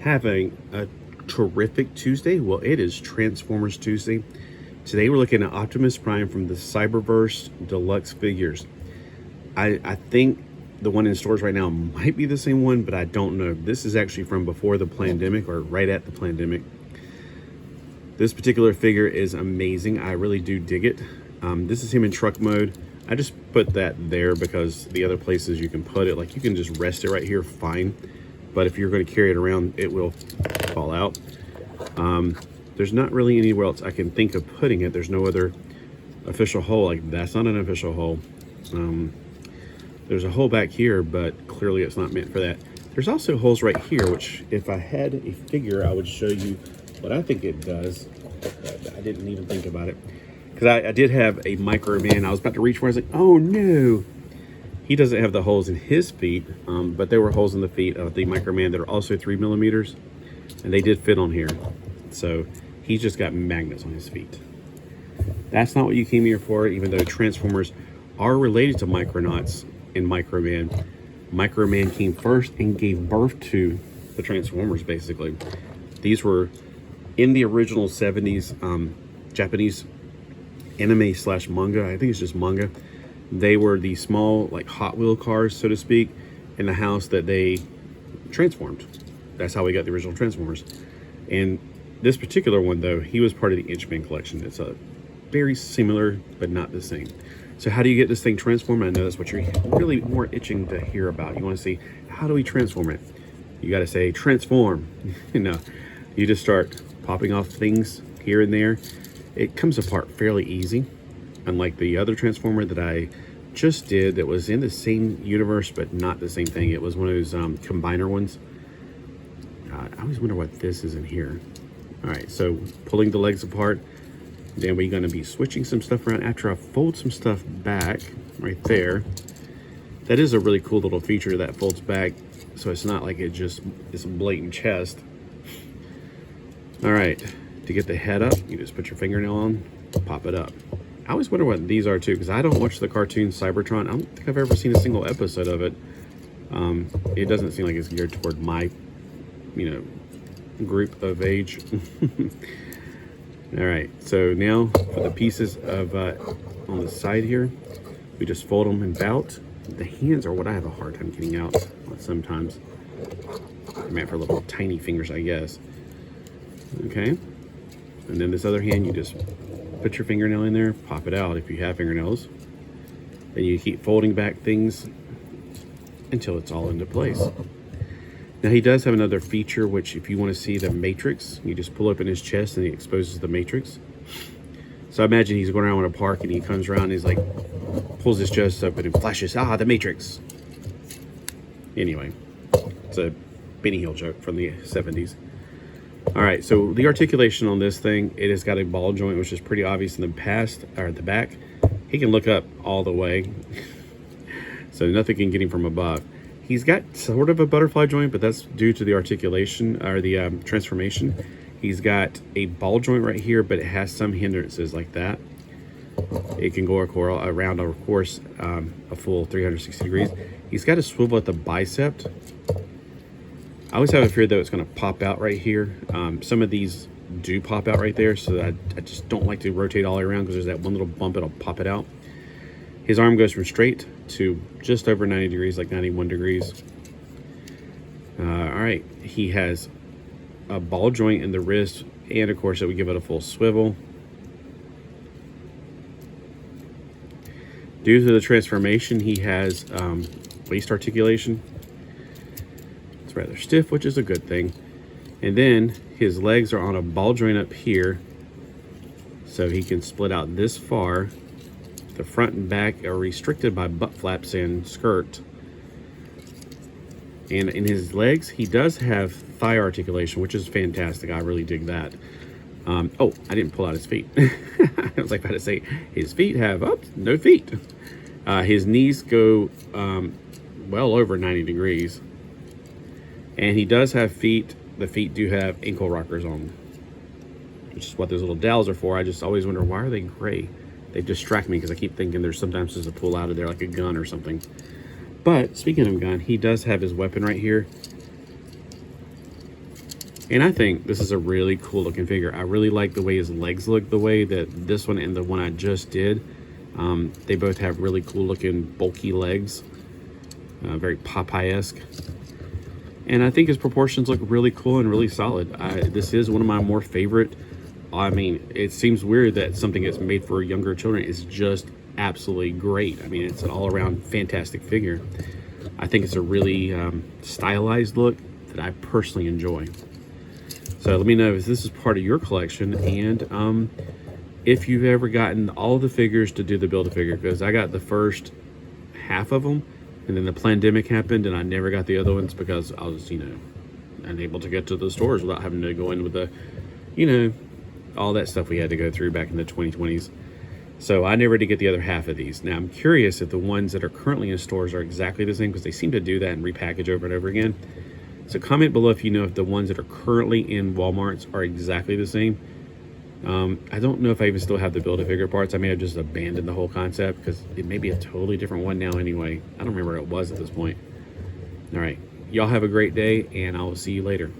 Having a terrific Tuesday. Well, it is Transformers Tuesday. Today we're looking at Optimus Prime from the Cyberverse Deluxe figures. I think the one in stores right now might be the same one, but I don't know. This is actually from before the pandemic or right at the pandemic. This particular figure is amazing. I really do dig it. This is him in truck mode. I just put that there because the other places you can put it, like you can just rest it right here, fine. But if you're going to carry it around, it will fall out. There's not really anywhere else I can think of putting it. There's no other official hole. Like, that's not an official hole. There's a hole back here, but clearly it's not meant for that. There's also holes right here, which if I had a figure, I would show you what I think it does. I didn't even think about it. Because I did have a Micro Man. I was about to reach for it. I was like, oh no. He doesn't have the holes in his feet, but there were holes in the feet of the Micro Man that are also 3mm. And they did fit on here. So he's just got magnets on his feet. That's not what you came here for, even though Transformers are related to Micronauts and Micro Man. Micro Man came first and gave birth to the Transformers, basically. These were in the original 70s Japanese anime / manga. I think it's just manga. They were the small, like, Hot Wheel cars, so to speak, in the house that they transformed. That's how we got the original Transformers. And this particular one, though, he was part of the Inchman collection. It's a very similar, but not the same. So how do you get this thing transformed? I know that's what you're really more itching to hear about. You want to see, how do we transform it? You got to say, transform. No, you just start popping off things here and there. It comes apart fairly easy, unlike the other Transformer that I just did that was in the same universe, but not the same thing. It was one of those combiner ones. I always wonder what this is in here. All right, so pulling the legs apart. Then we're going to be switching some stuff around after I fold some stuff back right there. That is a really cool little feature that folds back, so it's not like it just is a blatant chest. All right, to get the head up, you just put your fingernail on, pop it up. I always wonder what these are too, because I don't watch the cartoon Cybertron. I don't think I've ever seen a single episode of it. It doesn't seem like it's geared toward my, group of age. All right, so now for the pieces of on the side here, we just fold them about. The hands are what I have a hard time getting out sometimes. They're meant for little tiny fingers, I guess. Okay, and then this other hand, you just put your fingernail in there, pop it out if you have fingernails. Then you keep folding back things until it's all into place. Now he does have another feature, which if you want to see the matrix, you just pull open his chest and he exposes the matrix. So I imagine he's going around in a park and he comes around and he's like, pulls his chest open and flashes, the matrix. Anyway, it's a Benny Hill joke from the 70s. All right, so the articulation on this thing, it has got a ball joint, which is pretty obvious in the past, or at the back. He can look up all the way, so nothing can get him from above. He's got sort of a butterfly joint, but that's due to the articulation, or the transformation. He's got a ball joint right here, but it has some hindrances like that. It can go around, of course, a full 360 degrees. He's got a swivel at the bicep. I always have a fear that it's going to pop out right here. Some of these do pop out right there, so I just don't like to rotate all the way around because there's that one little bump, it'll pop it out. His arm goes from straight to just over 90 degrees, like 91 degrees. All right, he has a ball joint in the wrist, and of course, it would give it a full swivel. Due to the transformation, he has waist articulation. It's rather stiff, which is a good thing. And then his legs are on a ball joint up here, so he can split out this far. The front and back are restricted by butt flaps and skirt. And in his legs, he does have thigh articulation, which is fantastic. I really dig that. Oh, I didn't pull out his feet. I was like about to say, his feet have, no feet. His knees go well over 90 degrees. And he does have feet. The feet do have ankle rockers on them, which is what those little dowels are for. I just always wonder, why are they gray? They distract me because I keep thinking there's a pull out of there, like a gun or something. But speaking of gun, he does have his weapon right here. And I think this is a really cool looking figure. I really like the way his legs look, the way that this one and the one I just did. They both have really cool looking bulky legs, very Popeye-esque. And I think his proportions look really cool and really solid. This is one of my more favorite. I mean, it seems weird that something that's made for younger children is just absolutely great. I mean, it's an all-around fantastic figure. I think it's a really stylized look that I personally enjoy. So let me know if this is part of your collection, and if you've ever gotten all the figures to do the Build-A-Figure, because I got the first half of them, and then the pandemic happened, and I never got the other ones because I was, unable to get to the stores without having to go in with the, all that stuff we had to go through back in the 2020s. So I never did get the other half of these. Now I'm curious if the ones that are currently in stores are exactly the same, because they seem to do that and repackage over and over again. So comment below if you know if the ones that are currently in Walmart's are exactly the same. I don't know if I even still have the Build-A-Figure parts. I may have just abandoned the whole concept because it may be a totally different one now anyway. I don't remember what it was at this point. All right. Y'all have a great day, and I will see you later.